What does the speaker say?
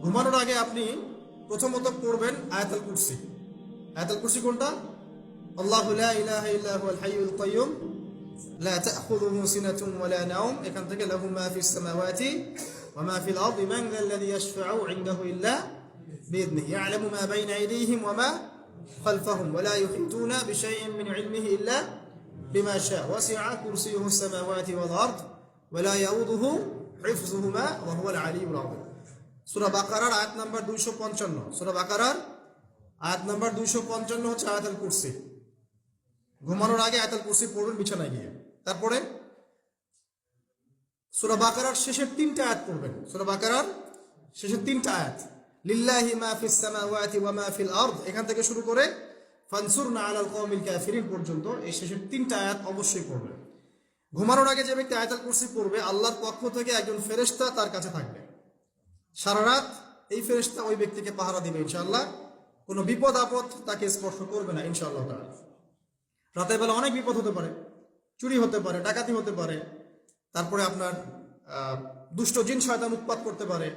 ঘুমানোর আগে আপনি প্রথমত পড়বেন আয়াতুল কুরসি। আয়াতুল কুরসি কোনটা? আল্লাহু লা ইলাহা ইল্লা হুয়াল হাইয়ুল কাইয়্যুম লা তাখুযুহু সিনাতুন ওয়া লা নাওম, এখান থেকে লাহু মা ফিস সামাওয়াতি ওয়া মা ফিল আরদি মান যাল্লাযী ইয়াশফা'ু ইনদাহু ইল্লা বিইذনিহি ইয়া'লামু মা বাইনা আইদিহিম ওয়া মা খালফাহুম ওয়া লা ইউহিতুনা বিশাইইন মিন ইলমিহি ইল্লা বিমা শা'a ওয়াসি'a কুরসিয়ুহুস সামাওয়াতি ওয়াল আরদ ওয়া লা ইয়াউদুহু হিফযুহুমা ওয়া হুয়াল আলিয়্যুল আযীম। সূরা বাকারার আয়াত নাম্বার 255। সূরা বাকারার আয়াত নাম্বার 255 হচ্ছে আয়াতুল কুরসি। ঘুমানোর আগে আয়াতুল কুরসি পড়বেন বিছানায় গিয়ে। তারপরে সূরা বাকারার শেষের 3টা আয়াত পড়বেন। সূরা বাকারার শেষের 3টা আয়াত, লিল্লাহি মা ফিস সামাওয়াতি ওয়া মা ফিল আরদ, এখান থেকে শুরু করে ফানসুরনা আলাল কওমিল কাফিরিন পর্যন্ত এই শেষের 3টা আয়াত অবশ্যই পড়বেন। ঘুমানোর আগে যে ব্যক্তি আয়াতুল কুরসি পড়বে, আল্লাহর পক্ষ থেকে একজন ফেরেশতা তার কাছে থাকবে সারা রাত। এই ফেরেশতা ওই ব্যক্তিকে পাহারা দিবে ইনশাআল্লাহ। কোনো বিপদ আপদ তাকে স্পর্শ করবে না ইনশাআল্লাহ তাআলা। রাতের বেলা অনেক বিপদ হতে পারে, চুরি হতে পারে, ডাকাতি হতে পারে, তারপরে আপনার দুষ্ট জিন শয়তান উৎপাত করতে পারে।